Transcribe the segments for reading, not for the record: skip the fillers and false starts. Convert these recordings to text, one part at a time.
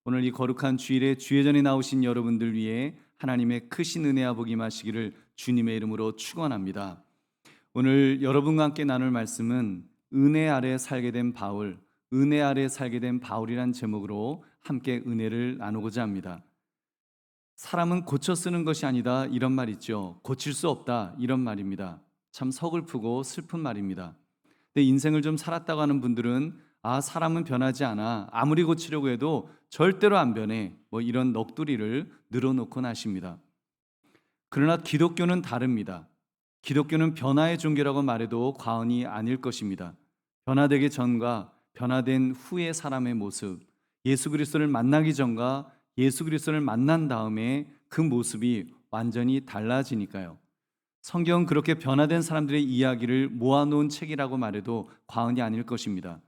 오늘 이 거룩한 주일에 주예전에 나오신 여러분들 위해 하나님의 크신 은혜와 복이 마시기를 주님의 이름으로 축원합니다. 오늘 여러분과 함께 나눌 말씀은 은혜 아래 살게 된 바울, 은혜 아래 살게 된 바울이란 제목으로 함께 은혜를 나누고자 합니다. 사람은 고쳐 쓰는 것이 아니다 이런 말 있죠. 고칠 수 없다 이런 말입니다. 참 서글프고 슬픈 말입니다. 근데 인생을 좀 살았다고 하는 분들은 사람은 변하지 않아. 아무리 고치려고 해도 절대로 안 변해. 뭐 이런 넋두리를 늘어놓곤 하십니다. 그러나 기독교는 다릅니다. 기독교는 변화의 종교라고 말해도 과언이 아닐 것입니다. 변화되기 전과 변화된 후의 사람의 모습, 예수 그리스도를 만나기 전과 예수 그리스도를 만난 다음에 그 모습이 완전히 달라지니까요. 성경은 그렇게 변화된 사람들의 이야기를 모아놓은 책이라고 말해도 과언이 아닐 것입니다.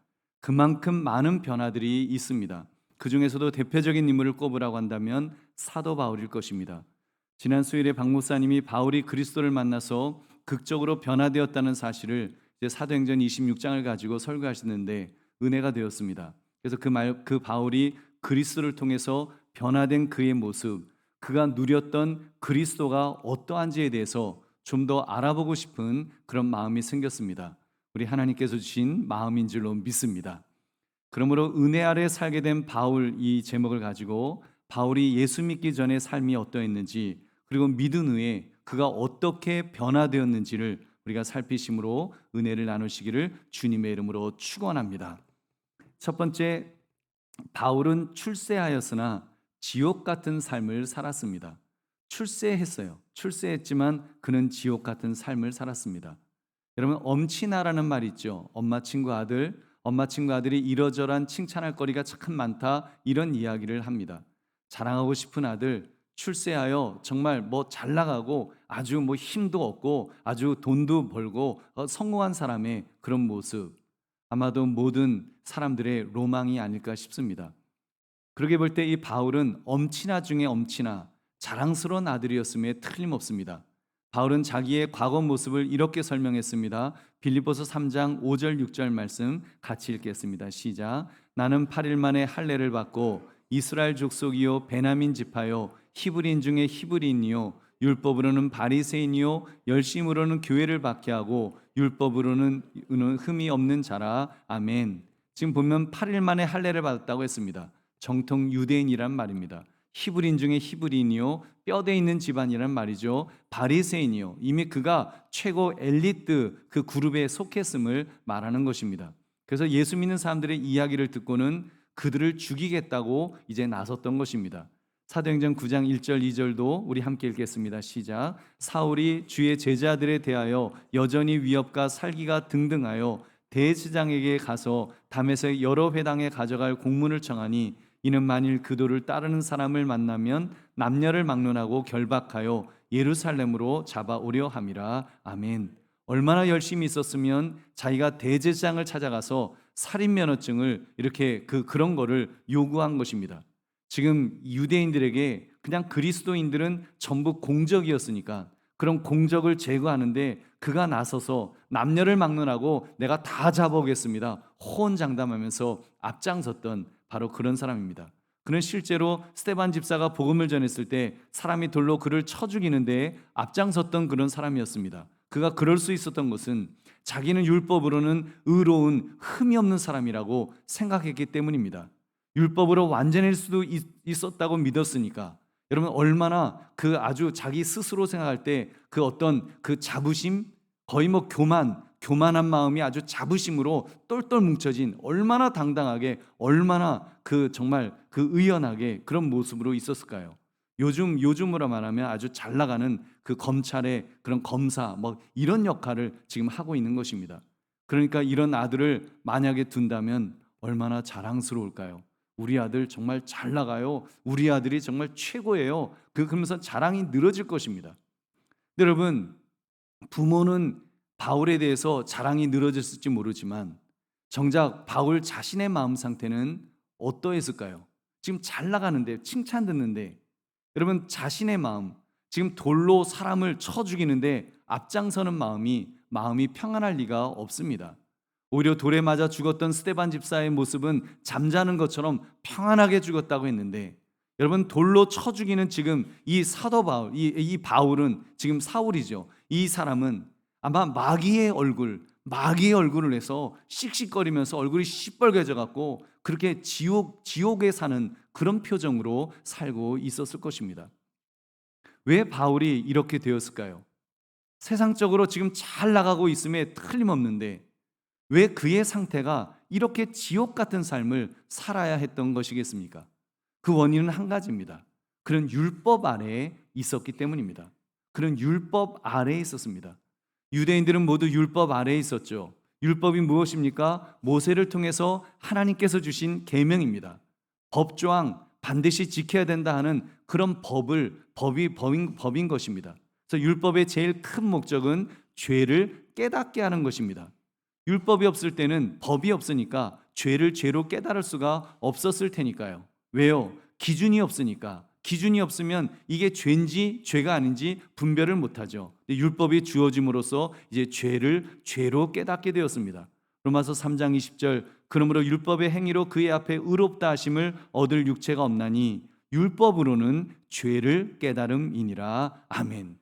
그만큼 많은 변화들이 있습니다. 그 중에서도 대표적인 인물을 꼽으라고 한다면 사도 바울일 것입니다. 지난 수요일에 박 목사님이 바울이 그리스도를 만나서 극적으로 변화되었다는 사실을 이제 사도행전 26장을 가지고 설교하시는데 은혜가 되었습니다. 그래서 그 바울이 그리스도를 통해서 변화된 그의 모습, 그가 누렸던 그리스도가 어떠한지에 대해서 좀 더 알아보고 싶은 그런 마음이 생겼습니다. 우리 하나님께서 주신 마음인 줄로 믿습니다. 그러므로 은혜 아래 살게 된 바울 이 제목을 가지고 바울이 예수 믿기 전의 삶이 어떠했는지 그리고 믿은 후에 그가 어떻게 변화되었는지를 우리가 살피심으로 은혜를 나누시기를 주님의 이름으로 축원합니다. 첫 번째, 바울은 출세하였으나 지옥 같은 삶을 살았습니다. 출세했어요. 출세했지만 그는 지옥 같은 삶을 살았습니다. 여러분, 엄친아라는 말 있죠. 엄마 친구 아들, 엄마 친구 아들이 이러저러한 칭찬할 거리가 참 많다, 이런 이야기를 합니다. 자랑하고 싶은 아들, 출세하여 정말 뭐 잘 나가고 아주 뭐 힘도 얻고 아주 돈도 벌고 성공한 사람의 그런 모습, 아마도 모든 사람들의 로망이 아닐까 싶습니다. 그러게 볼 때 이 바울은 엄친아 중에 엄친아, 자랑스러운 아들이었음에 틀림없습니다. 바울은 자기의 과거 모습을 이렇게 설명했습니다. 빌립보서 3장 5절 6절 말씀 같이 읽겠습니다. 시작. 나는 8일 만에 할례를 받고 이스라엘 족속이요 베냐민 지파요 히브리인 중에 히브리인이요 율법으로는 바리새인이요 열심으로는 교회를 박해하고 율법으로는 흠이 없는 자라. 아멘. 지금 보면 8일 만에 할례를 받았다고 했습니다. 정통 유대인이란 말입니다. 히브리인 중에 히브리인이요 뼈대 있는 집안이란 말이죠. 바리새인이요 이미 그가 최고 엘리트 그 그룹에 속했음을 말하는 것입니다. 그래서 예수 믿는 사람들의 이야기를 듣고는 그들을 죽이겠다고 이제 나섰던 것입니다. 사도행전 9장 1절 2절도 우리 함께 읽겠습니다. 시작. 사울이 주의 제자들에 대하여 여전히 위협과 살기가 등등하여 대제사장에게 가서 담에색 여러 회당에 가져갈 공문을 청하니 이는 만일 그도를 따르는 사람을 만나면 남녀를 막론하고 결박하여 예루살렘으로 잡아오려 함이라. 아멘. 얼마나 열심히 있었으면 자기가 대제사장을 찾아가서 살인 면허증을 이렇게 그런 거를 요구한 것입니다. 지금 유대인들에게 그냥 그리스도인들은 전부 공적이었으니까 그런 공적을 제거하는데 그가 나서서 남녀를 막론하고 내가 다 잡아오겠습니다, 호언장담하면서 앞장섰던 바로 그런 사람입니다. 그는 실제로 스데반 집사가 복음을 전했을 때 사람이 돌로 그를 쳐 죽이는데 앞장섰던 그런 사람이었습니다. 그가 그럴 수 있었던 것은 자기는 율법으로는 의로운 흠이 없는 사람이라고 생각했기 때문입니다. 율법으로 완전할 수도 있었다고 믿었으니까. 여러분, 얼마나 그 아주 자기 스스로 생각할 때 그 어떤 그 자부심, 거의 뭐 교만한 마음이 아주 자부심으로 똘똘 뭉쳐진, 얼마나 당당하게, 얼마나 그 정말 그 의연하게 그런 모습으로 있었을까요? 요즘으로 말하면 아주 잘 나가는 그 검찰의 그런 검사 뭐 이런 역할을 지금 하고 있는 것입니다. 그러니까 이런 아들을 만약에 둔다면 얼마나 자랑스러울까요? 우리 아들 정말 잘 나가요. 우리 아들이 정말 최고예요. 그러면서 자랑이 늘어질 것입니다. 근데 여러분, 부모는 바울에 대해서 자랑이 늘어졌을지 모르지만 정작 바울 자신의 마음 상태는 어떠했을까요? 지금 잘 나가는데, 칭찬 듣는데, 여러분 자신의 마음, 지금 돌로 사람을 쳐 죽이는데 앞장서는 마음이 평안할 리가 없습니다. 오히려 돌에 맞아 죽었던 스데반 집사의 모습은 잠자는 것처럼 평안하게 죽었다고 했는데, 여러분, 돌로 쳐 죽이는 지금 이 사도 바울, 이 바울은 지금 사울이죠. 이 사람은 아마 마귀의 얼굴을 해서 씩씩거리면서 얼굴이 시뻘개져 갖고 그렇게 지옥에 사는 그런 표정으로 살고 있었을 것입니다. 왜 바울이 이렇게 되었을까요? 세상적으로 지금 잘 나가고 있음에 틀림없는데 왜 그의 상태가 이렇게 지옥 같은 삶을 살아야 했던 것이겠습니까? 그 원인은 한 가지입니다. 그는 율법 아래에 있었기 때문입니다. 그는 율법 아래에 있었습니다. 유대인들은 모두 율법 아래에 있었죠. 율법이 무엇입니까? 모세를 통해서 하나님께서 주신 계명입니다. 법조항 반드시 지켜야 된다 하는 그런 법인 것입니다. 그래서 율법의 제일 큰 목적은 죄를 깨닫게 하는 것입니다. 율법이 없을 때는 법이 없으니까 죄를 죄로 깨달을 수가 없었을 테니까요. 왜요? 기준이 없으니까. 기준이 없으면 이게 죄인지 죄가 아닌지 분별을 못하죠. 율법이 주어짐으로써 이제 죄를 죄로 깨닫게 되었습니다. 로마서 3장 20절, 그러므로 율법의 행위로 그의 앞에 의롭다 하심을 얻을 육체가 없나니 율법으로는 죄를 깨달음이니라. 아멘.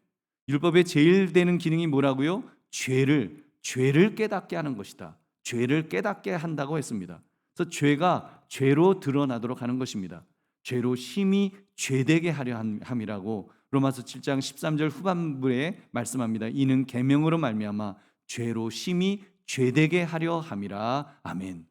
율법의 제일 되는 기능이 뭐라고요? 죄를 깨닫게 하는 것이다. 죄를 깨닫게 한다고 했습니다. 그래서 죄가 죄로 드러나도록 하는 것입니다. 죄로 심히 죄되게 하려 함이라고 로마서 7장 13절 후반부에 말씀합니다. 이는 계명으로 말미암아 죄로 심히 죄되게 하려 함이라. 아멘.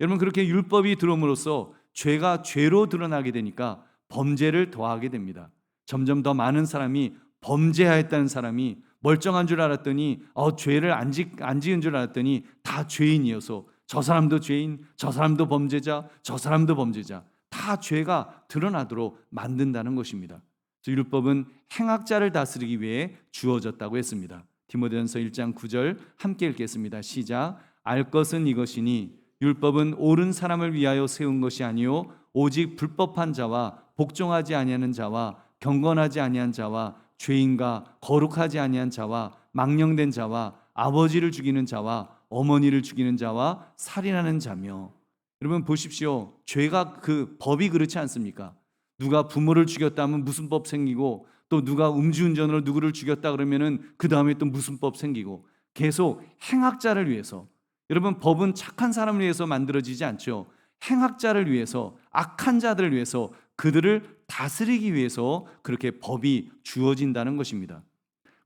여러분, 그렇게 율법이 들어옴으로써 죄가 죄로 드러나게 되니까 범죄를 더하게 됩니다. 점점 더 많은 사람이 범죄하였다는 사람이 멀쩡한 줄 알았더니 죄를 안 지은 줄 알았더니 다 죄인이어서 저 사람도 죄인, 저 사람도 범죄자, 저 사람도 범죄자, 다 죄가 드러나도록 만든다는 것입니다. 율법은 행악자를 다스리기 위해 주어졌다고 했습니다. 디모데전서 1장 9절 함께 읽겠습니다. 시작. 알 것은 이것이니 율법은 옳은 사람을 위하여 세운 것이 아니요 오직 불법한 자와 복종하지 아니하는 자와 경건하지 아니한 자와 죄인과 거룩하지 아니한 자와 망령된 자와 아버지를 죽이는 자와 어머니를 죽이는 자와 살인하는 자며. 여러분 보십시오. 죄가 그 법이 그렇지 않습니까? 누가 부모를 죽였다면 무슨 법 생기고, 또 누가 음주운전으로 누구를 죽였다 그러면은 그 다음에 또 무슨 법 생기고, 계속 행악자를 위해서. 여러분, 법은 착한 사람을 위해서 만들어지지 않죠. 행악자를 위해서, 악한 자들을 위해서, 그들을 다스리기 위해서 그렇게 법이 주어진다는 것입니다.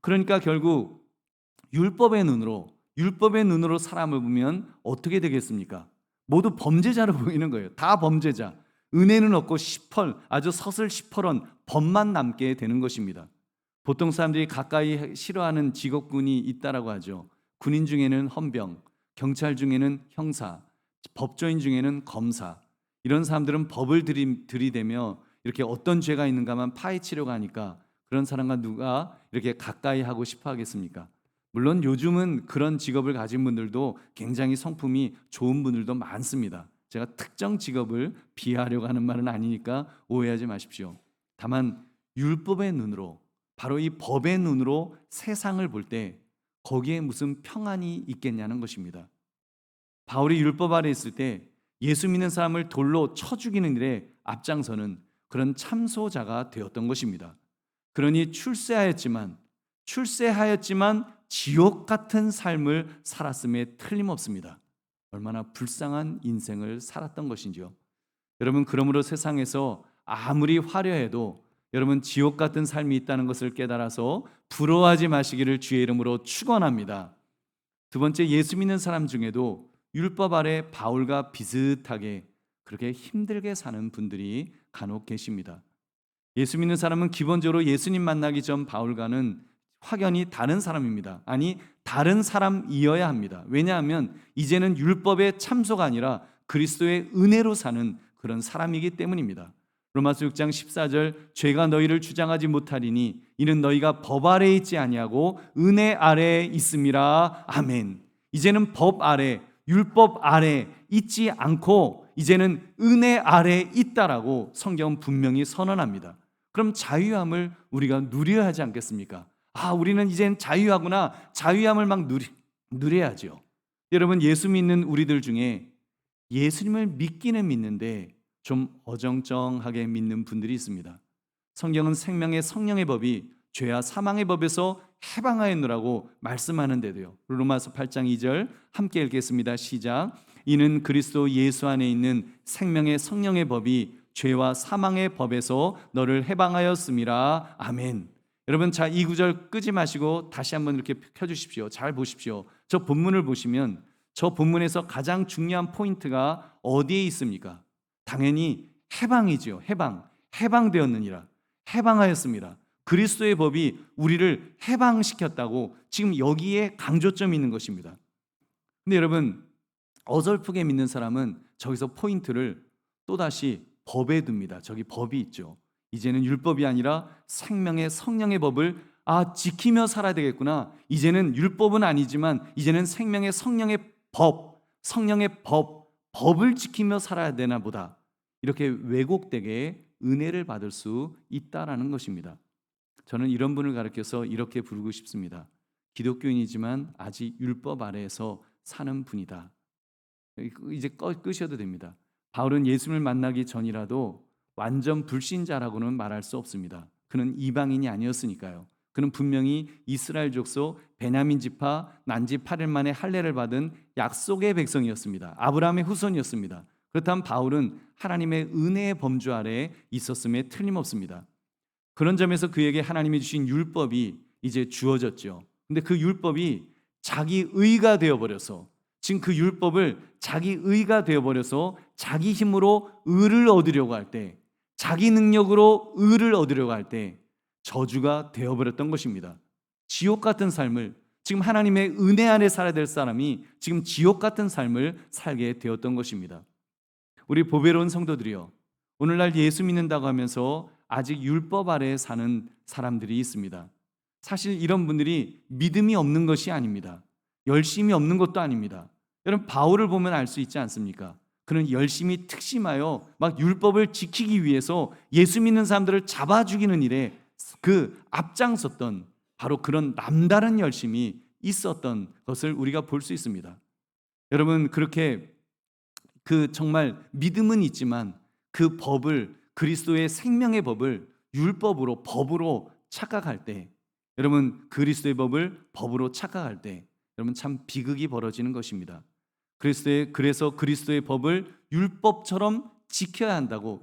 그러니까 결국 율법의 눈으로 사람을 보면 어떻게 되겠습니까? 모두 범죄자로 보이는 거예요. 다 범죄자. 은혜는 없고 아주 서슬시퍼런 법만 남게 되는 것입니다. 보통 사람들이 가까이 싫어하는 직업군이 있다라고 하죠. 군인 중에는 헌병, 경찰 중에는 형사, 법조인 중에는 검사. 이런 사람들은 법을 들이대며 이렇게 어떤 죄가 있는가만 파헤치려고 하니까 그런 사람과 누가 이렇게 가까이 하고 싶어 하겠습니까? 물론 요즘은 그런 직업을 가진 분들도 굉장히 성품이 좋은 분들도 많습니다. 제가 특정 직업을 비하하려고 하는 말은 아니니까 오해하지 마십시오. 다만 율법의 눈으로, 바로 이 법의 눈으로 세상을 볼 때 거기에 무슨 평안이 있겠냐는 것입니다. 바울이 율법 아래 있을 때 예수 믿는 사람을 돌로 쳐 죽이는 일에 앞장서는 그런 참소자가 되었던 것입니다. 그러니 출세하였지만 지옥 같은 삶을 살았음에 틀림없습니다. 얼마나 불쌍한 인생을 살았던 것인지요. 여러분, 그러므로 세상에서 아무리 화려해도 여러분 지옥 같은 삶이 있다는 것을 깨달아서 부러워하지 마시기를 주의 이름으로 축원합니다. 두 번째, 예수 믿는 사람 중에도 율법 아래 바울과 비슷하게 그렇게 힘들게 사는 분들이 간혹 계십니다. 예수 믿는 사람은 기본적으로 예수님 만나기 전 바울과는 확연히 다른 사람입니다. 아니, 다른 사람이어야 합니다. 왜냐하면 이제는 율법의 참소가 아니라 그리스도의 은혜로 사는 그런 사람이기 때문입니다. 로마서 6장 14절, 죄가 너희를 주장하지 못하리니 이는 너희가 법 아래에 있지 아니하고 은혜 아래에 있음이라. 아멘. 이제는 법 아래, 율법 아래 있지 않고 이제는 은혜 아래에 있다라고 성경은 분명히 선언합니다. 그럼 자유함을 우리가 누려야 하지 않겠습니까? 우리는 이젠 자유하구나. 자유함을 막 누려야죠. 여러분, 예수 믿는 우리들 중에 예수님을 믿기는 믿는데 좀 어정쩡하게 믿는 분들이 있습니다. 성경은 생명의 성령의 법이 죄와 사망의 법에서 해방하였노라고 말씀하는데도요. 로마서 8장 2절 함께 읽겠습니다. 시작. 이는 그리스도 예수 안에 있는 생명의 성령의 법이 죄와 사망의 법에서 너를 해방하였음이라. 아멘. 여러분, 자, 이 구절 끄지 마시고 다시 한번 이렇게 펴주십시오. 잘 보십시오. 저 본문을 보시면 저 본문에서 가장 중요한 포인트가 어디에 있습니까? 당연히 해방이죠. 해방되었느니라. 해방하였습니다. 그리스도의 법이 우리를 해방시켰다고 지금 여기에 강조점이 있는 것입니다. 근데 여러분, 어설프게 믿는 사람은 저기서 포인트를 또다시 법에 둡니다. 저기 법이 있죠. 이제는 율법이 아니라 생명의 성령의 법을 지키며 살아야 되겠구나. 이제는 율법은 아니지만 이제는 생명의 성령의 법을 지키며 살아야 되나 보다. 이렇게 왜곡되게 은혜를 받을 수 있다라는 것입니다. 저는 이런 분을 가르쳐서 이렇게 부르고 싶습니다. 기독교인이지만 아직 율법 아래에서 사는 분이다. 이제 끄셔도 됩니다. 바울은 예수님을 만나기 전이라도 완전 불신자라고는 말할 수 없습니다. 그는 이방인이 아니었으니까요. 그는 분명히 이스라엘 족속 베냐민 지파 난지 8일 만에 할례를 받은 약속의 백성이었습니다. 아브라함의 후손이었습니다. 그렇다면 바울은 하나님의 은혜의 범주 아래에 있었음에 틀림없습니다. 그런 점에서 그에게 하나님이 주신 율법이 이제 주어졌죠. 근데 그 율법이 자기 의가 되어버려서, 지금 그 율법을 자기 의가 되어버려서 자기 힘으로 의를 얻으려고 할 때, 자기 능력으로 의를 얻으려고 할 때 저주가 되어버렸던 것입니다. 지옥 같은 삶을, 지금 하나님의 은혜 안에 살아야 될 사람이 지금 지옥 같은 삶을 살게 되었던 것입니다. 우리 보배로운 성도들이요, 오늘날 예수 믿는다고 하면서 아직 율법 아래에 사는 사람들이 있습니다. 사실 이런 분들이 믿음이 없는 것이 아닙니다. 열심이 없는 것도 아닙니다. 여러분, 바울을 보면 알 수 있지 않습니까? 그는 열심히 특심하여 막 율법을 지키기 위해서 예수 믿는 사람들을 잡아 죽이는 일에 그 앞장섰던 바로 그런 남다른 열심이 있었던 것을 우리가 볼 수 있습니다. 여러분, 그렇게 정말 믿음은 있지만 그 법을, 그리스도의 생명의 법을 율법으로, 법으로 착각할 때, 여러분, 그리스도의 법을 법으로 착각할 때 여러분, 참 비극이 벌어지는 것입니다. 그래서 그리스도의 법을 율법처럼 지켜야 한다고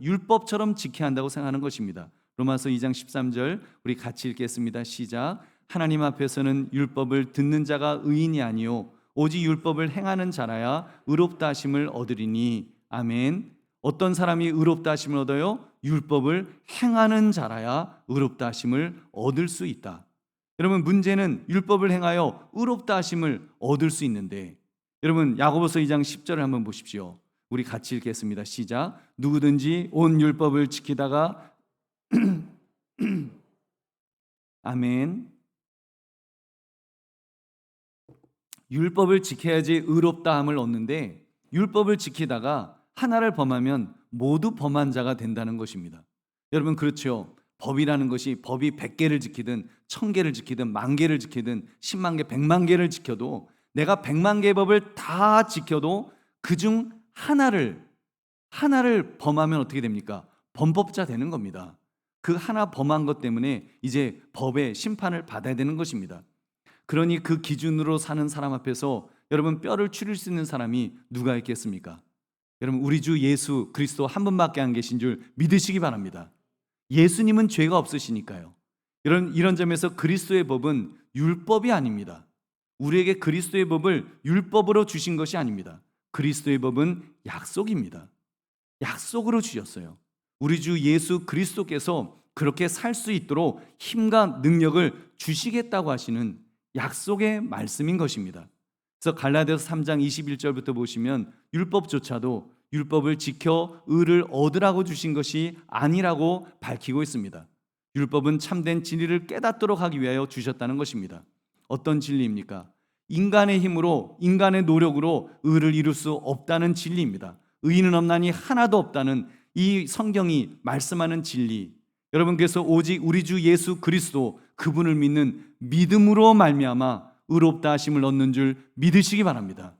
생각하는 것입니다. 로마서 2장 13절 우리 같이 읽겠습니다. 시작. 하나님 앞에서는 율법을 듣는 자가 의인이 아니요 오직 율법을 행하는 자라야 의롭다 하심을 얻으리니. 아멘. 어떤 사람이 의롭다 하심을 얻어요? 율법을 행하는 자라야 의롭다 하심을 얻을 수 있다. 여러분, 문제는 율법을 행하여 의롭다 하심을 얻을 수 있는데, 여러분, 야고보서 2장 10절을 한번 보십시오. 우리 같이 읽겠습니다. 시작. 누구든지 온 율법을 지키다가 아멘. 율법을 지켜야지 의롭다함을 얻는데, 율법을 지키다가 하나를 범하면 모두 범한 자가 된다는 것입니다. 여러분, 그렇죠. 법이라는 것이, 법이 100개를 지키든 1000개를 지키든 10,000개를 지키든 10만 개, 100만 개를 지켜도, 내가 100만 개의 법을 다 지켜도 그중 하나를 범하면 어떻게 됩니까? 범법자 되는 겁니다. 그 하나 범한 것 때문에 이제 법의 심판을 받아야 되는 것입니다. 그러니 그 기준으로 사는 사람 앞에서 여러분, 뼈를 추릴 수 있는 사람이 누가 있겠습니까? 여러분, 우리 주 예수 그리스도 한 분밖에 안 계신 줄 믿으시기 바랍니다. 예수님은 죄가 없으시니까요. 이런 점에서 그리스도의 법은 율법이 아닙니다. 우리에게 그리스도의 법을 율법으로 주신 것이 아닙니다. 그리스도의 법은 약속입니다. 약속으로 주셨어요. 우리 주 예수 그리스도께서 그렇게 살 수 있도록 힘과 능력을 주시겠다고 하시는 약속의 말씀인 것입니다. 그래서 갈라디아서 3장 21절부터 보시면 율법조차도 율법을 지켜 의를 얻으라고 주신 것이 아니라고 밝히고 있습니다. 율법은 참된 진리를 깨닫도록 하기 위하여 주셨다는 것입니다. 어떤 진리입니까? 인간의 힘으로, 인간의 노력으로 의를 이룰 수 없다는 진리입니다. 의인은 없나니 하나도 없다는 이 성경이 말씀하는 진리. 여러분, 그래서 오직 우리 주 예수 그리스도, 그분을 믿는 믿음으로 말미암아 의롭다 하심을 얻는 줄 믿으시기 바랍니다.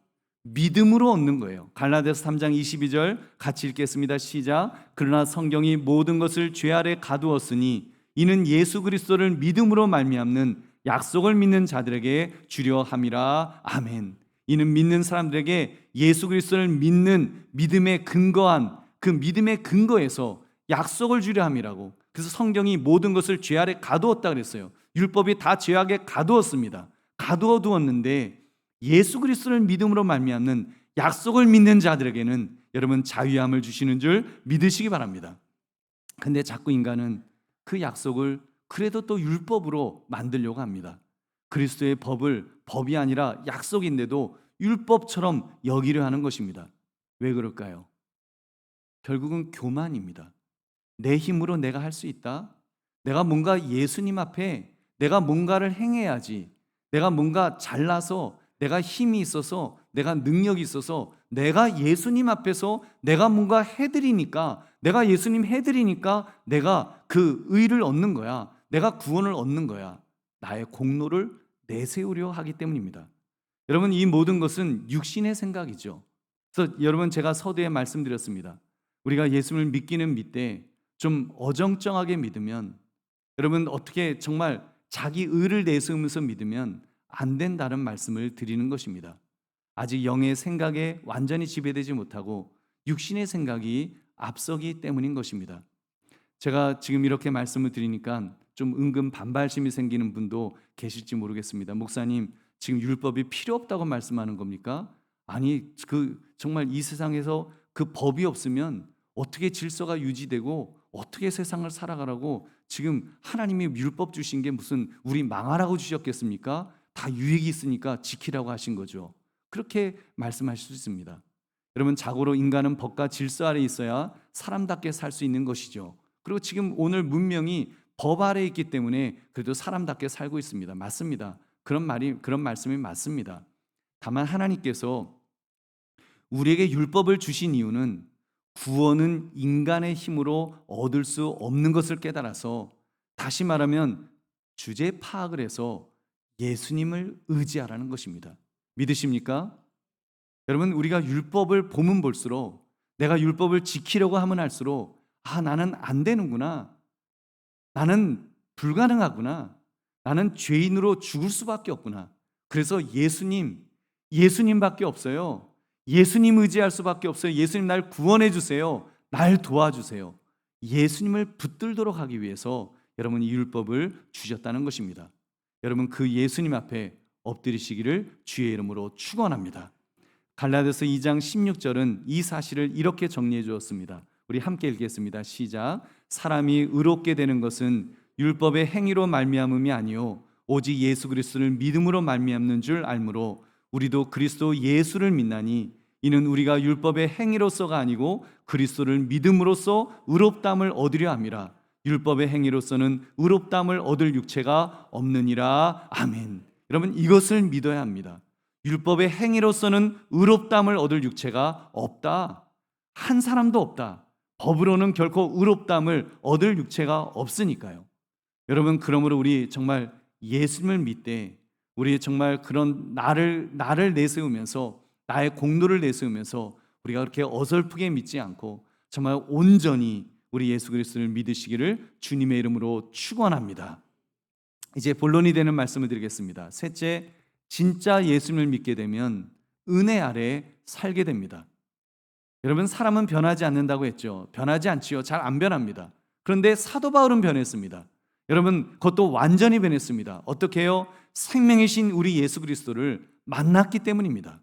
믿음으로 얻는 거예요. 갈라디아서 3장 22절 같이 읽겠습니다. 시작. 그러나 성경이 모든 것을 죄 아래 가두었으니 이는 예수 그리스도를 믿음으로 말미암는 약속을 믿는 자들에게 주려 함이라. 아멘. 이는 믿는 사람들에게 예수 그리스도를 믿는 믿음에 근거한 그 믿음의 근거에서 약속을 주려 함이라고. 그래서 성경이 모든 것을 죄 아래 가두었다 그랬어요. 율법이 다 죄악에 가두었습니다. 가두어 두었는데 예수 그리스도를 믿음으로 말미암는 약속을 믿는 자들에게는 여러분 자유함을 주시는 줄 믿으시기 바랍니다. 근데 자꾸 인간은 그 약속을 그래도 또 율법으로 만들려고 합니다. 그리스도의 법을 법이 아니라 약속인데도 율법처럼 여기려 하는 것입니다. 왜 그럴까요? 결국은 교만입니다. 내 힘으로 내가 할 수 있다. 내가 뭔가 예수님 앞에 내가 뭔가를 행해야지. 내가 뭔가 잘나서 내가 힘이 있어서 내가 능력이 있어서 내가 예수님 앞에서 내가 뭔가 해드리니까 내가 예수님 해드리니까 내가 그 의를 얻는 거야. 내가 구원을 얻는 거야. 나의 공로를 내세우려 하기 때문입니다. 여러분 이 모든 것은 육신의 생각이죠. 그래서 여러분 제가 서두에 말씀드렸습니다. 우리가 예수님을 믿기는 믿되 좀 어정쩡하게 믿으면 여러분 어떻게 정말 자기 의를 내세우면서 믿으면 안 된다는 말씀을 드리는 것입니다. 아직 영의 생각에 완전히 지배되지 못하고 육신의 생각이 앞서기 때문인 것입니다. 제가 지금 이렇게 말씀을 드리니까 좀 은근 반발심이 생기는 분도 계실지 모르겠습니다. 목사님, 지금 율법이 필요 없다고 말씀하는 겁니까? 아니, 정말 이 세상에서 그 법이 없으면 어떻게 질서가 유지되고 어떻게 세상을 살아가라고 지금 하나님이 율법 주신 게 무슨 우리 망하라고 주셨겠습니까? 다 유익이 있으니까 지키라고 하신 거죠. 그렇게 말씀하실 수 있습니다. 여러분 자고로 인간은 법과 질서 아래 있어야 사람답게 살 수 있는 것이죠. 그리고 지금 오늘 문명이 법 아래 있기 때문에 그래도 사람답게 살고 있습니다. 맞습니다. 그런 말씀이 맞습니다. 다만 하나님께서 우리에게 율법을 주신 이유는 구원은 인간의 힘으로 얻을 수 없는 것을 깨달아서, 다시 말하면 주제 파악을 해서 예수님을 의지하라는 것입니다. 믿으십니까? 여러분 우리가 율법을 보면 볼수록 내가 율법을 지키려고 하면 할수록 나는 안 되는구나. 나는 불가능하구나. 나는 죄인으로 죽을 수밖에 없구나. 그래서 예수님밖에 없어요. 예수님 의지할 수밖에 없어요. 예수님 날 구원해 주세요. 날 도와주세요. 예수님을 붙들도록 하기 위해서 여러분 이 율법을 주셨다는 것입니다. 여러분 그 예수님 앞에 엎드리시기를 주의 이름으로 축원합니다. 갈라디아서 2장 16절은 이 사실을 이렇게 정리해 주었습니다. 우리 함께 읽겠습니다. 시작. 사람이 의롭게 되는 것은 율법의 행위로 말미암음이 아니요 오직 예수 그리스도를 믿음으로 말미암는 줄 알므로 우리도 그리스도 예수를 믿나니 이는 우리가 율법의 행위로서가 아니고 그리스도를 믿음으로써 의롭다함을 얻으려 함이라. 율법의 행위로서는 의롭다함을 얻을 육체가 없느니라. 아멘. 여러분 이것을 믿어야 합니다. 율법의 행위로서는 의롭다함을 얻을 육체가 없다. 한 사람도 없다. 법으로는 결코 의롭다함을 얻을 육체가 없으니까요. 여러분 그러므로 우리 정말 예수님을 믿되 우리 정말 그런 나를 내세우면서 나의 공로를 내세우면서 우리가 그렇게 어설프게 믿지 않고 정말 온전히 우리 예수 그리스도를 믿으시기를 주님의 이름으로 축원합니다. 이제 본론이 되는 말씀을 드리겠습니다. 셋째, 진짜 예수님을 믿게 되면 은혜 아래 살게 됩니다. 여러분 사람은 변하지 않는다고 했죠. 변하지 않지요. 잘 안 변합니다. 그런데 사도 바울은 변했습니다. 여러분 그것도 완전히 변했습니다. 어떻게 해요? 생명이신 우리 예수 그리스도를 만났기 때문입니다.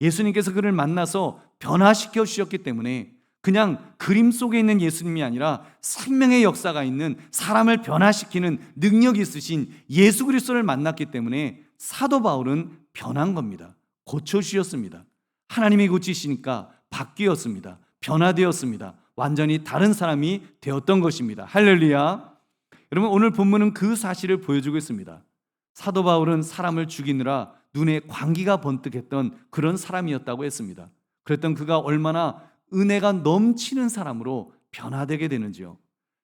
예수님께서 그를 만나서 변화시켜 주셨기 때문에 그냥 그림 속에 있는 예수님이 아니라 생명의 역사가 있는 사람을 변화시키는 능력이 있으신 예수 그리스도를 만났기 때문에 사도 바울은 변한 겁니다. 고쳐주셨습니다. 하나님이 고치시니까 바뀌었습니다. 변화되었습니다. 완전히 다른 사람이 되었던 것입니다. 할렐루야. 여러분 오늘 본문은 그 사실을 보여주고 있습니다. 사도 바울은 사람을 죽이느라 눈에 광기가 번뜩했던 그런 사람이었다고 했습니다. 그랬던 그가 얼마나 은혜가 넘치는 사람으로 변화되게 되는지요.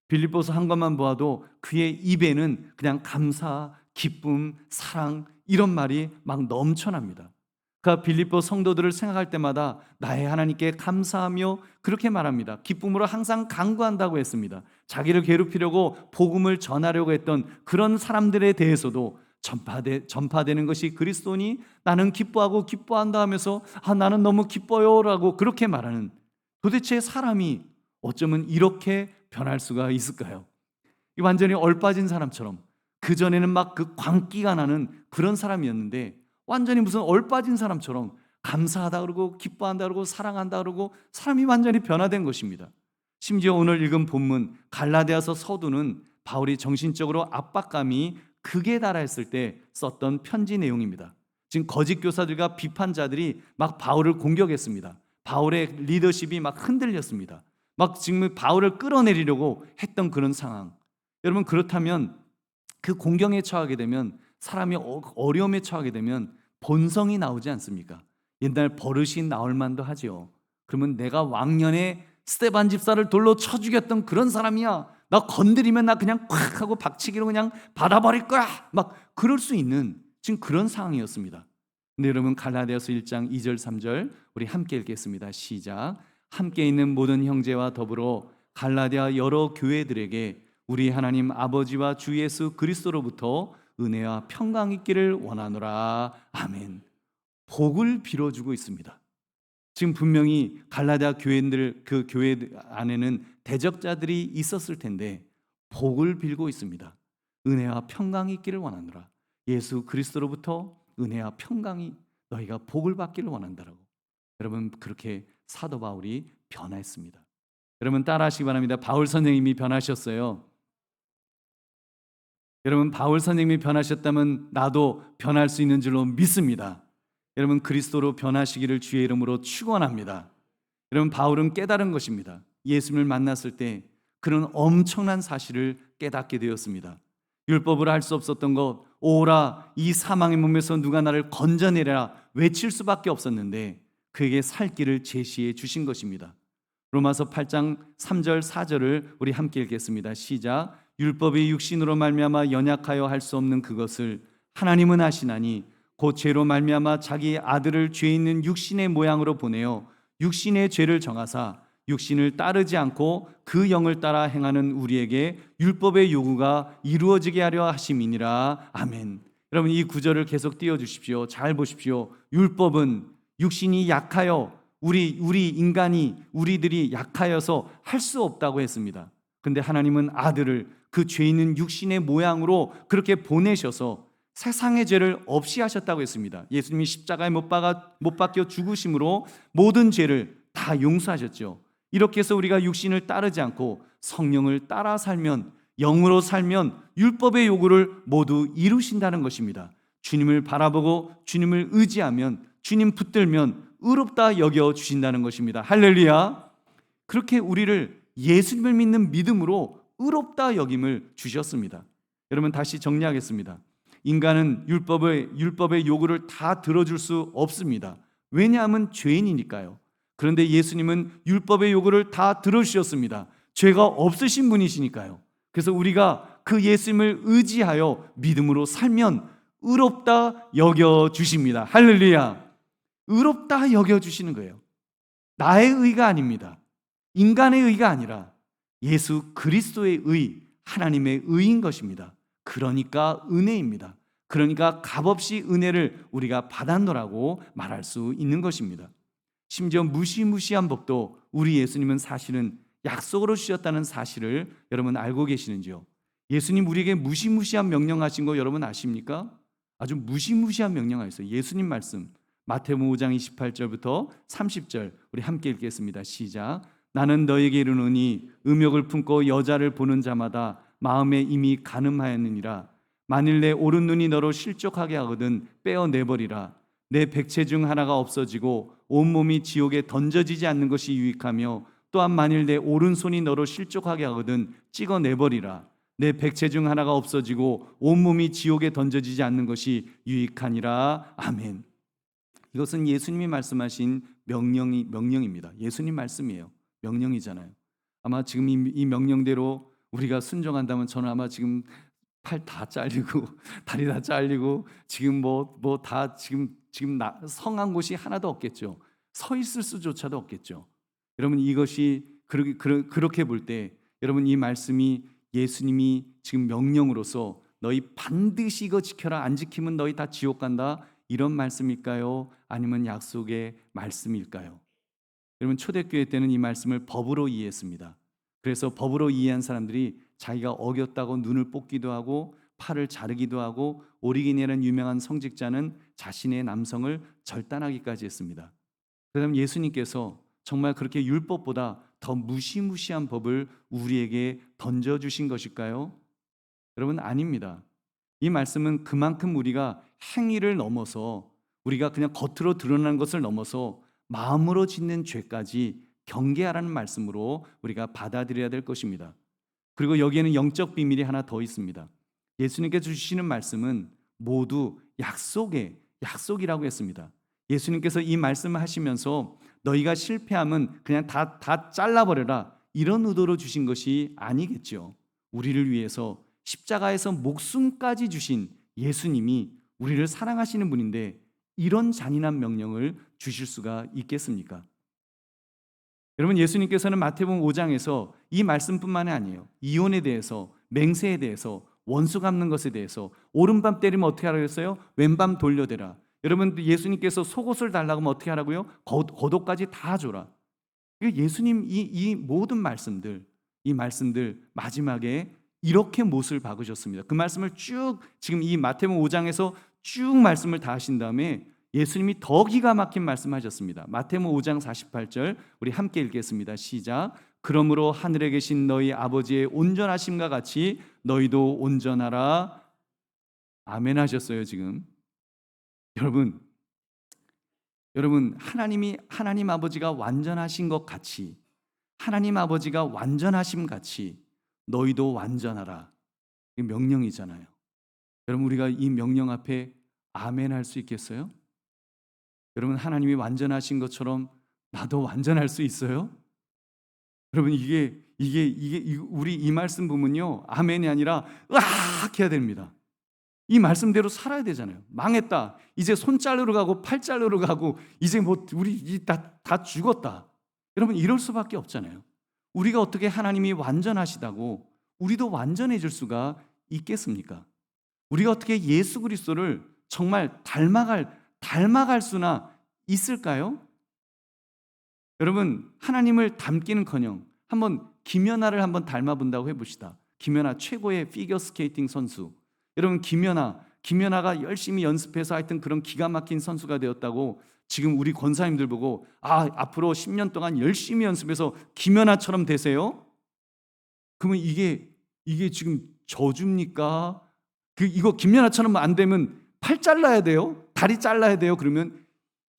빌립보서 한 것만 보아도 그의 입에는 그냥 감사, 기쁨, 사랑 이런 말이 막 넘쳐납니다. 그 빌립보 성도들을 생각할 때마다 나의 하나님께 감사하며 그렇게 말합니다. 기쁨으로 항상 간구한다고 했습니다. 자기를 괴롭히려고 복음을 전하려고 했던 그런 사람들에 대해서도 전파되는 것이 그리스도니 나는 기뻐하고 기뻐한다 하면서 나는 너무 기뻐요라고 그렇게 말하는, 도대체 사람이 어쩌면 이렇게 변할 수가 있을까요? 완전히 얼빠진 사람처럼, 그전에는 막 그 광기가 나는 그런 사람이었는데 완전히 무슨 얼빠진 사람처럼 감사하다 그러고 기뻐한다 그러고 사랑한다 그러고 사람이 완전히 변화된 것입니다. 심지어 오늘 읽은 본문 갈라디아서 서두는 바울이 정신적으로 압박감이 극에 달했을 때 썼던 편지 내용입니다. 지금 거짓 교사들과 비판자들이 막 바울을 공격했습니다. 바울의 리더십이 막 흔들렸습니다. 막 지금 바울을 끌어내리려고 했던 그런 상황. 여러분, 그렇다면 그 공경에 처하게 되면, 사람이 어려움에 처하게 되면 본성이 나오지 않습니까? 옛날 버릇이 나올 만도 하지요. 그러면 내가 왕년에 스데반 집사를 돌로 쳐 죽였던 그런 사람이야, 나 건드리면 나 그냥 콱 하고 박치기로 그냥 받아버릴 거야, 막 그럴 수 있는 지금 그런 상황이었습니다. 근데 여러분, 갈라디아서 1장 2절 3절 우리 함께 읽겠습니다. 시작. 함께 있는 모든 형제와 더불어 갈라디아 여러 교회들에게 우리 하나님 아버지와 주 예수 그리스도로부터 은혜와 평강이 있기를 원하노라. 아멘. 복을 빌어주고 있습니다. 지금 분명히 갈라디아 교회들, 그 교회 안에는 대적자들이 있었을 텐데 복을 빌고 있습니다. 은혜와 평강이 있기를 원하노라. 예수 그리스도로부터 은혜와 평강이, 너희가 복을 받기를 원한다라고. 여러분, 그렇게 사도 바울이 변화했습니다. 여러분, 따라하시기 바랍니다. 바울 선생님이 변하셨어요. 여러분, 바울 선생님이 변하셨다면 나도 변할 수 있는 줄로 믿습니다. 여러분, 그리스도로 변하시기를 주의 이름으로 축원합니다. 여러분, 바울은 깨달은 것입니다. 예수님을 만났을 때 그런 엄청난 사실을 깨닫게 되었습니다. 율법으로 할 수 없었던 것, 오라 이 사망의 몸에서 누가 나를 건져내라 외칠 수밖에 없었는데 그에게 살 길을 제시해 주신 것입니다. 로마서 8장 3절 4절을 우리 함께 읽겠습니다. 시작. 율법이 육신으로 말미암아 연약하여 할 수 없는 그것을 하나님은 하시나니 곧 죄로 말미암아 자기 아들을 죄 있는 육신의 모양으로 보내어 육신의 죄를 정하사 육신을 따르지 않고 그 영을 따라 행하는 우리에게 율법의 요구가 이루어지게 하려 하심이니라. 아멘. 여러분, 이 구절을 계속 띄워주십시오. 잘 보십시오. 율법은 육신이 약하여 우리 인간이, 우리들이 약하여서 할 수 없다고 했습니다. 근데 하나님은 아들을 그 죄 있는 육신의 모양으로 그렇게 보내셔서 세상의 죄를 없이 하셨다고 했습니다. 예수님이 십자가에 못 박혀 죽으심으로 모든 죄를 다 용서하셨죠. 이렇게 해서 우리가 육신을 따르지 않고 성령을 따라 살면, 영으로 살면 율법의 요구를 모두 이루신다는 것입니다. 주님을 바라보고 주님을 의지하면, 주님 붙들면 의롭다 여겨 주신다는 것입니다. 할렐루야. 그렇게 우리를 예수님을 믿는 믿음으로 의롭다 여김을 주셨습니다. 여러분, 다시 정리하겠습니다. 인간은 율법의 요구를 다 들어줄 수 없습니다. 왜냐하면 죄인이니까요. 그런데 예수님은 율법의 요구를 다 들어주셨습니다. 죄가 없으신 분이시니까요. 그래서 우리가 그 예수님을 의지하여 믿음으로 살면 의롭다 여겨주십니다. 할렐루야. 의롭다 여겨주시는 거예요. 나의 의가 아닙니다. 인간의 의가 아니라 예수 그리스도의 의, 하나님의 의인 것입니다. 그러니까 은혜입니다. 그러니까 값없이 은혜를 우리가 받았노라고 말할 수 있는 것입니다. 심지어 무시무시한 법도 우리 예수님은 사실은 약속으로 주셨다는 사실을 여러분 알고 계시는지요? 예수님 우리에게 무시무시한 명령하신 거 여러분 아십니까? 아주 무시무시한 명령하셨어요. 예수님 말씀 마태복음 5장 28절부터 30절 우리 함께 읽겠습니다. 시작. 나는 너에게 이르노니 음욕을 품고 여자를 보는 자마다 마음에 이미 간음하였느니라. 만일 내 오른 눈이 너로 실족하게 하거든 빼어내버리라. 내 백체 중 하나가 없어지고 온몸이 지옥에 던져지지 않는 것이 유익하며 또한 만일 내 오른손이 너로 실족하게 하거든 찍어내버리라. 내 백체 중 하나가 없어지고 온몸이 지옥에 던져지지 않는 것이 유익하니라. 아멘. 이것은 예수님이 말씀하신 명령입니다. 예수님 말씀이에요. 명령이잖아요. 아마 지금 이 명령대로 우리가 순종한다면 저는 아마 지금 팔 다 잘리고 다리 다 잘리고 지금 뭐 다 지금 성한 곳이 하나도 없겠죠. 서 있을 수조차도 없겠죠. 여러분 이것이 그렇게 볼 때 여러분 이 말씀이 예수님이 지금 명령으로서 너희 반드시 이거 지켜라, 안 지키면 너희 다 지옥 간다, 이런 말씀일까요? 아니면 약속의 말씀일까요? 여러분 초대교회 때는 이 말씀을 법으로 이해했습니다. 그래서 법으로 이해한 사람들이 자기가 어겼다고 눈을 뽑기도 하고 팔을 자르기도 하고, 오리긴이라는 유명한 성직자는 자신의 남성을 절단하기까지 했습니다. 그다음 예수님께서 정말 그렇게 율법보다 더 무시무시한 법을 우리에게 던져주신 것일까요? 여러분 아닙니다. 이 말씀은 그만큼 우리가 행위를 넘어서, 우리가 그냥 겉으로 드러나는 것을 넘어서 마음으로 짓는 죄까지 경계하라는 말씀으로 우리가 받아들여야 될 것입니다. 그리고 여기에는 영적 비밀이 하나 더 있습니다. 예수님께서 주시는 말씀은 모두 약속이라고 했습니다. 예수님께서 이 말씀을 하시면서 너희가 실패하면 그냥 다 잘라버려라, 이런 의도로 주신 것이 아니겠죠. 우리를 위해서 십자가에서 목숨까지 주신 예수님이 우리를 사랑하시는 분인데 이런 잔인한 명령을 주실 수가 있겠습니까? 여러분 예수님께서는 마태복음 5장에서 이 말씀뿐만이 아니에요. 이혼에 대해서, 맹세에 대해서, 원수 갚는 것에 대해서, 오른밤 때리면 어떻게 하라고 했어요? 왼밤 돌려대라. 여러분 예수님께서 속옷을 달라고 하면 어떻게 하라고요? 겉옷까지 다 줘라. 예수님 이 모든 말씀들, 이 말씀들 마지막에 이렇게 못을 박으셨습니다. 그 말씀을 쭉 지금 이 마태복음 5장에서 쭉 말씀을 다 하신 다음에 예수님이 더 기가 막힌 말씀하셨습니다. 마태복음 5장 48절 우리 함께 읽겠습니다. 시작. 그러므로 하늘에 계신 너희 아버지의 온전하심과 같이 너희도 온전하라. 아멘 하셨어요. 지금 여러분 하나님 아버지가 완전하신 것 같이, 하나님 아버지가 완전하심 같이 너희도 완전하라. 이 명령이잖아요. 여러분 우리가 이 명령 앞에 아멘 할 수 있겠어요? 여러분 하나님이 완전하신 것처럼 나도 완전할 수 있어요? 여러분 이게 우리 이 말씀 보면요, 아멘이 아니라 으악 해야 됩니다. 이 말씀대로 살아야 되잖아요. 망했다, 이제 손 자르러 가고 팔 자르러 가고 이제 뭐 우리 다 죽었다. 여러분 이럴 수밖에 없잖아요. 우리가 어떻게 하나님이 완전하시다고 우리도 완전해질 수가 있겠습니까? 우리가 어떻게 예수 그리스도를 정말 닮아갈 수나 있을까요? 여러분 하나님을 닮기는커녕 한번 김연아를 한번 닮아본다고 해봅시다. 김연아 최고의 피겨 스케이팅 선수. 여러분 김연아가 열심히 연습해서 하여튼 그런 기가 막힌 선수가 되었다고 지금 우리 권사님들 보고 앞으로 10년 동안 열심히 연습해서 김연아처럼 되세요? 그러면 이게 지금 저주입니까? 이거 김연아처럼 안 되면 팔 잘라야 돼요? 다리 잘라야 돼요? 그러면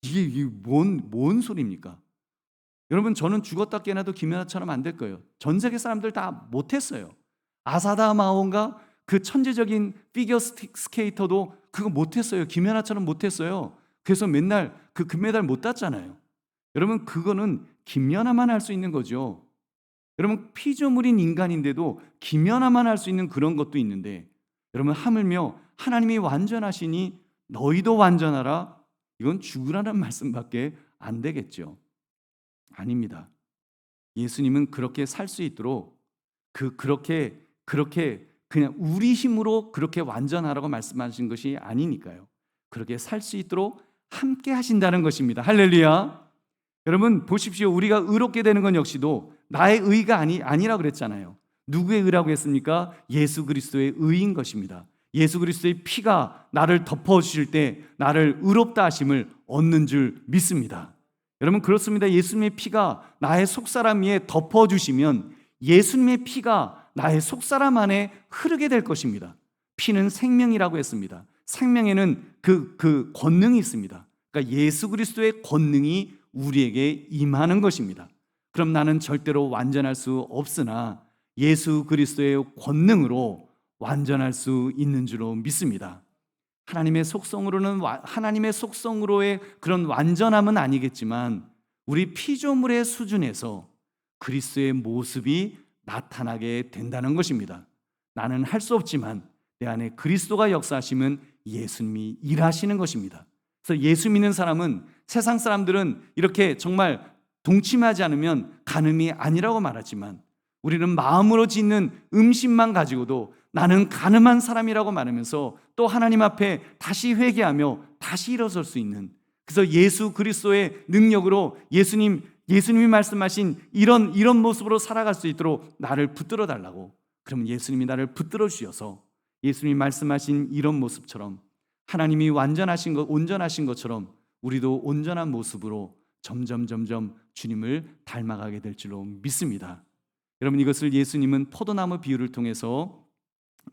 이게 뭔 소리입니까? 여러분 저는 죽었다 깨어나도 김연아처럼 안 될 거예요. 전 세계 사람들 다 못했어요. 아사다 마온가 그 천재적인 피겨 스케이터도 그거 못했어요. 김연아처럼 못했어요. 그래서 맨날 그 금메달 못 땄잖아요. 여러분 그거는 김연아만 할 수 있는 거죠. 여러분 피조물인 인간인데도 김연아만 할 수 있는 그런 것도 있는데, 여러분 하물며 하나님이 완전하시니 너희도 완전하라, 이건 죽으라는 말씀밖에 안 되겠죠. 아닙니다. 예수님은 그렇게 살 수 있도록 그렇게 그냥 우리 힘으로 그렇게 완전하라고 말씀하신 것이 아니니까요. 그렇게 살 수 있도록 함께 하신다는 것입니다. 할렐루야. 여러분 보십시오. 우리가 의롭게 되는 건 역시도 나의 의가 아니라고 그랬잖아요. 누구의 의라고 했습니까? 예수 그리스도의 의인 것입니다. 예수 그리스도의 피가 나를 덮어주실 때 나를 의롭다 하심을 얻는 줄 믿습니다. 여러분 그렇습니다. 예수님의 피가 나의 속사람 위에 덮어주시면 예수님의 피가 나의 속사람 안에 흐르게 될 것입니다. 피는 생명이라고 했습니다. 생명에는 그 권능이 있습니다. 그러니까 예수 그리스도의 권능이 우리에게 임하는 것입니다. 그럼 나는 절대로 완전할 수 없으나 예수 그리스도의 권능으로 완전할 수 있는 줄로 믿습니다. 하나님의 속성으로의 그런 완전함은 아니겠지만 우리 피조물의 수준에서 그리스도의 모습이 나타나게 된다는 것입니다. 나는 할 수 없지만 내 안에 그리스도가 역사하시면 예수님이 일하시는 것입니다. 그래서 예수 믿는 사람은, 세상 사람들은 이렇게 정말 동침하지 않으면 간음이 아니라고 말하지만, 우리는 마음으로 짓는 음식만 가지고도 나는 가늠한 사람이라고 말하면서 또 하나님 앞에 다시 회개하며 다시 일어설 수 있는, 그래서 예수 그리스도의 능력으로 예수님이 말씀하신 이런 모습으로 살아갈 수 있도록 나를 붙들어 달라고. 그러면 예수님이 나를 붙들어 주셔서 예수님이 말씀하신 이런 모습처럼, 하나님이 온전하신 것처럼 우리도 온전한 모습으로 점점 주님을 닮아가게 될 줄로 믿습니다. 여러분, 이것을 예수님은 포도나무 비유를 통해서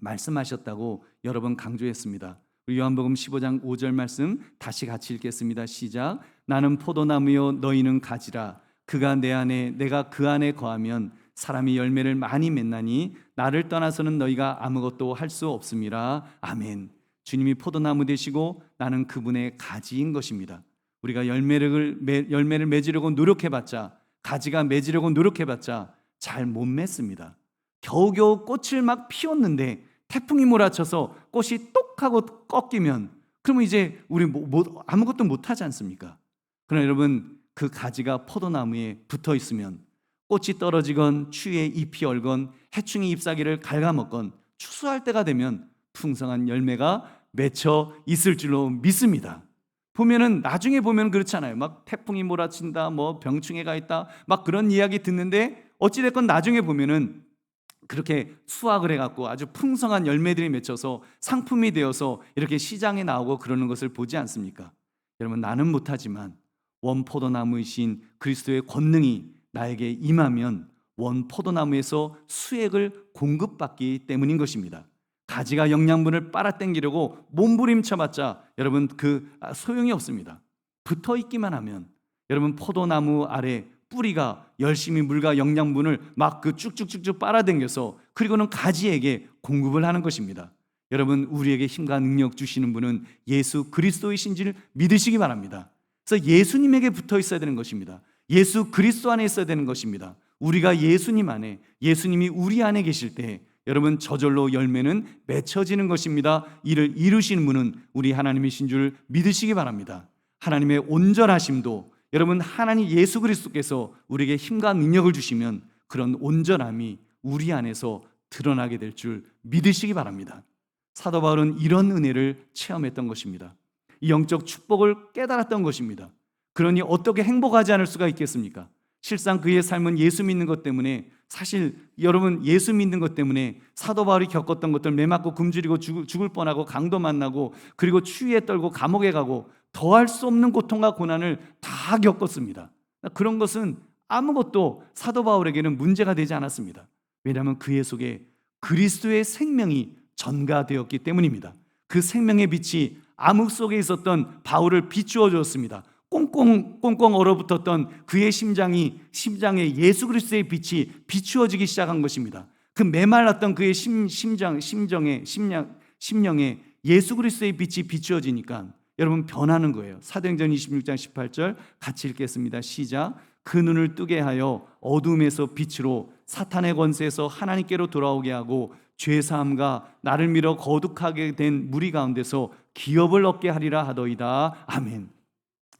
말씀하셨다고 여러 번 강조했습니다. 우리 요한복음 15장 5절 말씀 다시 같이 읽겠습니다. 시작. 나는 포도나무요 너희는 가지라. 그가 내 안에 내가 그 안에 거하면 사람이 열매를 많이 맺나니 나를 떠나서는 너희가 아무것도 할 수 없음이라. 아멘. 주님이 포도나무 되시고 나는 그분의 가지인 것입니다. 우리가 열매를 맺으려고 노력해봤자, 가지가 맺으려고 노력해봤자 잘 못 맺습니다. 겨우겨우 꽃을 막 피웠는데 태풍이 몰아쳐서 꽃이 똑 하고 꺾이면 그러면 이제 우리 아무것도 못하지 않습니까? 그러나 여러분, 그 가지가 포도나무에 붙어 있으면 꽃이 떨어지건 추위에 잎이 얼건 해충이 잎사귀를 갉아먹건 추수할 때가 되면 풍성한 열매가 맺혀 있을 줄로 믿습니다. 나중에 보면 그렇잖아요. 막 태풍이 몰아친다, 뭐 병충해가 있다, 막 그런 이야기 듣는데 어찌됐건 나중에 보면은 그렇게 수확을 해갖고 아주 풍성한 열매들이 맺혀서 상품이 되어서 이렇게 시장에 나오고 그러는 것을 보지 않습니까? 여러분, 나는 못하지만 원포도나무이신 그리스도의 권능이 나에게 임하면 원포도나무에서 수액을 공급받기 때문인 것입니다. 가지가 영양분을 빨아당기려고 몸부림쳐봤자 여러분 소용이 없습니다. 붙어있기만 하면, 여러분, 포도나무 아래 뿌리가 열심히 물과 영양분을 막 쭉쭉쭉쭉 빨아당겨서 그리고는 가지에게 공급을 하는 것입니다. 여러분, 우리에게 힘과 능력 주시는 분은 예수 그리스도이신지를 믿으시기 바랍니다. 그래서 예수님에게 붙어 있어야 되는 것입니다. 예수 그리스도 안에 있어야 되는 것입니다. 우리가 예수님 안에, 예수님이 우리 안에 계실 때 여러분, 저절로 열매는 맺혀지는 것입니다. 이를 이루시는 분은 우리 하나님이신 줄 믿으시기 바랍니다. 하나님의 온전하심도, 여러분, 하나님 예수 그리스도께서 우리에게 힘과 능력을 주시면 그런 온전함이 우리 안에서 드러나게 될 줄 믿으시기 바랍니다. 사도 바울은 이런 은혜를 체험했던 것입니다. 이 영적 축복을 깨달았던 것입니다. 그러니 어떻게 행복하지 않을 수가 있겠습니까? 실상 그의 삶은 예수 믿는 것 때문에, 사실 여러분, 예수 믿는 것 때문에 사도 바울이 겪었던 것들, 매 맞고 굶주리고 죽을 뻔하고 강도 만나고 그리고 추위에 떨고 감옥에 가고 더할 수 없는 고통과 고난을 다 겪었습니다. 그런 것은 아무것도 사도 바울에게는 문제가 되지 않았습니다. 왜냐하면 그의 속에 그리스도의 생명이 전가되었기 때문입니다. 그 생명의 빛이 암흑 속에 있었던 바울을 비추어 주었습니다. 꽁꽁 얼어붙었던 그의 심장에 예수 그리스도의 빛이 비추어지기 시작한 것입니다. 그 메말랐던 그의 심령에 예수 그리스도의 빛이 비추어지니까 여러분 변하는 거예요. 사도행전 26장 18절 같이 읽겠습니다. 시작. 그 눈을 뜨게 하여 어둠에서 빛으로 사탄의 권세에서 하나님께로 돌아오게 하고 죄사함과 나를 믿어 거룩하게 된 무리 가운데서 기업을 얻게 하리라 하더이다. 아멘.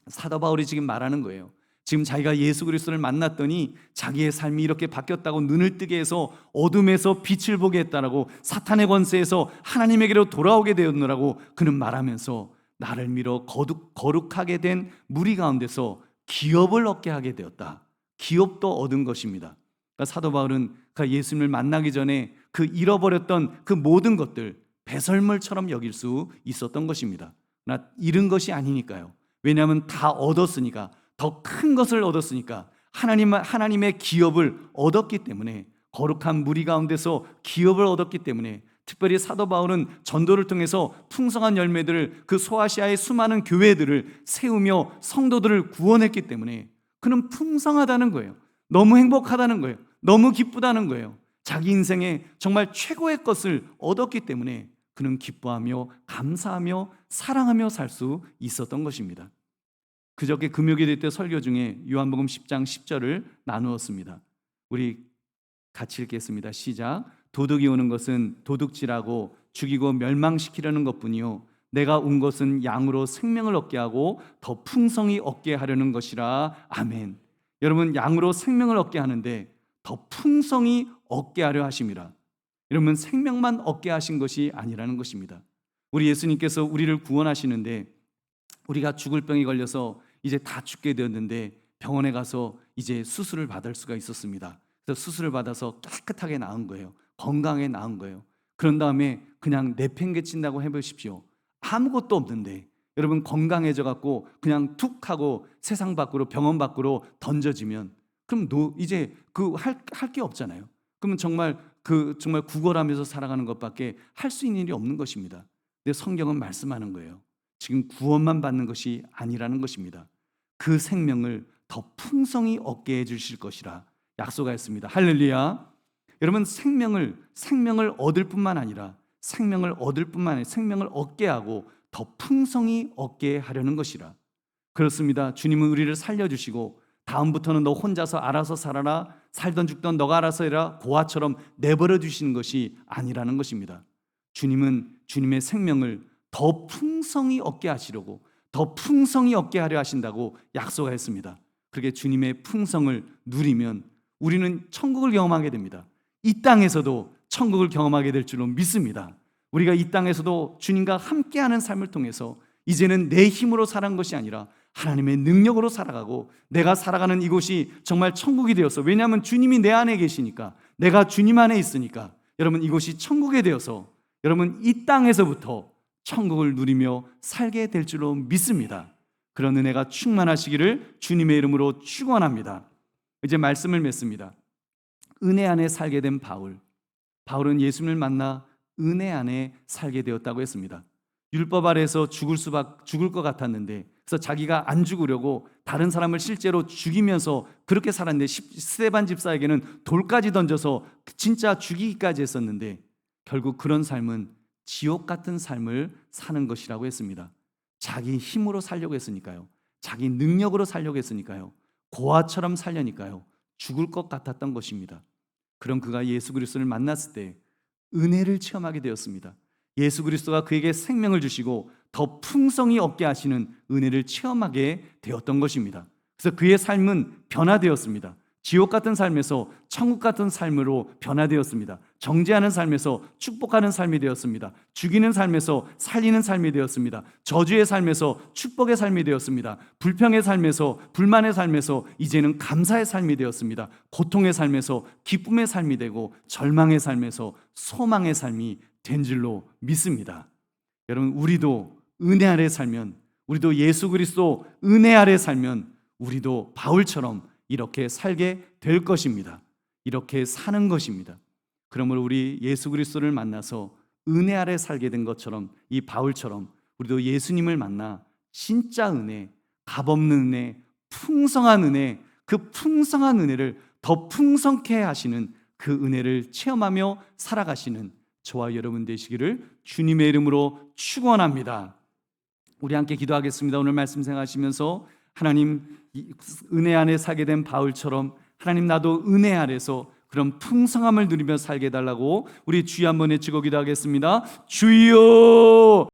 사도 바울이 지금 말하는 거예요. 지금 자기가 예수 그리스도를 만났더니 자기의 삶이 이렇게 바뀌었다고, 눈을 뜨게 해서 어둠에서 빛을 보게 했다라고, 사탄의 권세에서 하나님에게로 돌아오게 되었노라고 그는 말하면서 나를 믿어 거룩하게 된 무리 가운데서 기업을 얻게 하게 되었다. 기업도 얻은 것입니다. 그러니까 사도 바울은 예수님을 만나기 전에 그 잃어버렸던 그 모든 것들 배설물처럼 여길 수 있었던 것입니다. 그러나 잃은 것이 아니니까요. 왜냐하면 다 얻었으니까, 더 큰 것을 얻었으니까, 하나님의 기업을 얻었기 때문에, 거룩한 무리 가운데서 기업을 얻었기 때문에, 특별히 사도 바울은 전도를 통해서 풍성한 열매들을, 그 소아시아의 수많은 교회들을 세우며 성도들을 구원했기 때문에 그는 풍성하다는 거예요. 너무 행복하다는 거예요. 너무 기쁘다는 거예요. 자기 인생에 정말 최고의 것을 얻었기 때문에 그는 기뻐하며 감사하며 사랑하며 살 수 있었던 것입니다. 그저께 금요일일 때 설교 중에 요한복음 10장 10절을 나누었습니다. 우리 같이 읽겠습니다. 시작. 도둑이 오는 것은 도둑질하고 죽이고 멸망시키려는 것뿐이요 내가 온 것은 양으로 생명을 얻게 하고 더 풍성히 얻게 하려는 것이라. 아멘. 여러분, 양으로 생명을 얻게 하는데 더 풍성히 얻게 하려 하심이라. 여러분, 생명만 얻게 하신 것이 아니라는 것입니다. 우리 예수님께서 우리를 구원하시는데 우리가 죽을 병이 걸려서 이제 다 죽게 되었는데 병원에 가서 이제 수술을 받을 수가 있었습니다. 그래서 수술을 받아서 깨끗하게 나은 거예요. 건강하게 나은 거예요. 그런 다음에 그냥 내팽개친다고 해보십시오. 아무것도 없는데 여러분 건강해져 갖고 그냥 툭 하고 세상 밖으로 병원 밖으로 던져지면 그럼 이제 할 게 없잖아요. 그러면 정말 구걸하면서 살아가는 것밖에 할 수 있는 일이 없는 것입니다. 근데 성경은 말씀하는 거예요. 지금 구원만 받는 것이 아니라는 것입니다. 그 생명을 더 풍성히 얻게 해 주실 것이라 약속하였습니다. 할렐루야. 여러분, 생명을 얻을 뿐만 아니라 생명을 얻게 하고 더 풍성히 얻게 하려는 것이라. 그렇습니다. 주님은 우리를 살려주시고 다음부터는 너 혼자서 알아서 살아라, 살던 죽던 너가 알아서 해라, 고아처럼 내버려 두시는 것이 아니라는 것입니다. 주님은 주님의 생명을 더 풍성히 얻게 하시려고, 더 풍성히 얻게 하려 하신다고 약속하였습니다. 그렇게 주님의 풍성을 누리면 우리는 천국을 경험하게 됩니다. 이 땅에서도 천국을 경험하게 될 줄로 믿습니다. 우리가 이 땅에서도 주님과 함께하는 삶을 통해서 이제는 내 힘으로 살아간 것이 아니라 하나님의 능력으로 살아가고 내가 살아가는 이곳이 정말 천국이 되어서, 왜냐하면 주님이 내 안에 계시니까, 내가 주님 안에 있으니까 여러분 이곳이 천국이 되어서 여러분 이 땅에서부터 천국을 누리며 살게 될 줄로 믿습니다. 그런 은혜가 충만하시기를 주님의 이름으로 축원합니다. 이제 말씀을 맺습니다. 은혜 안에 살게 된 바울은 예수님을 만나 은혜 안에 살게 되었다고 했습니다. 율법 아래에서 죽을 것 같았는데, 그래서 자기가 안 죽으려고 다른 사람을 실제로 죽이면서 그렇게 살았는데, 스데반 집사에게는 돌까지 던져서 진짜 죽이기까지 했었는데 결국 그런 삶은 지옥 같은 삶을 사는 것이라고 했습니다. 자기 힘으로 살려고 했으니까요, 자기 능력으로 살려고 했으니까요, 고아처럼 살려니까요 죽을 것 같았던 것입니다. 그런 그가 예수 그리스도를 만났을 때 은혜를 체험하게 되었습니다. 예수 그리스도가 그에게 생명을 주시고 더 풍성히 얻게 하시는 은혜를 체험하게 되었던 것입니다. 그래서 그의 삶은 변화되었습니다. 지옥 같은 삶에서 천국 같은 삶으로 변화되었습니다. 정죄하는 삶에서 축복하는 삶이 되었습니다. 죽이는 삶에서 살리는 삶이 되었습니다. 저주의 삶에서 축복의 삶이 되었습니다. 불평의 삶에서 불만의 삶에서 이제는 감사의 삶이 되었습니다. 고통의 삶에서 기쁨의 삶이 되고 절망의 삶에서 소망의 삶이 된 줄로 믿습니다. 여러분, 우리도 은혜 아래 살면, 우리도 예수 그리스도 은혜 아래 살면 우리도 바울처럼 이렇게 살게 될 것입니다. 이렇게 사는 것입니다. 그러므로 우리 예수 그리스도를 만나서 은혜 아래 살게 된 것처럼, 이 바울처럼 우리도 예수님을 만나 진짜 은혜, 값없는 은혜, 풍성한 은혜, 그 풍성한 은혜를 더 풍성케 하시는 그 은혜를 체험하며 살아가시는 저와 여러분 되시기를 주님의 이름으로 축원합니다. 우리 함께 기도하겠습니다. 오늘 말씀 생각하시면서 하나님, 은혜 안에 살게 된 바울처럼 하나님, 나도 은혜 아래서 그런 풍성함을 누리며 살게 해달라고 우리 주여 한번 외치고 기도하겠습니다. 주여!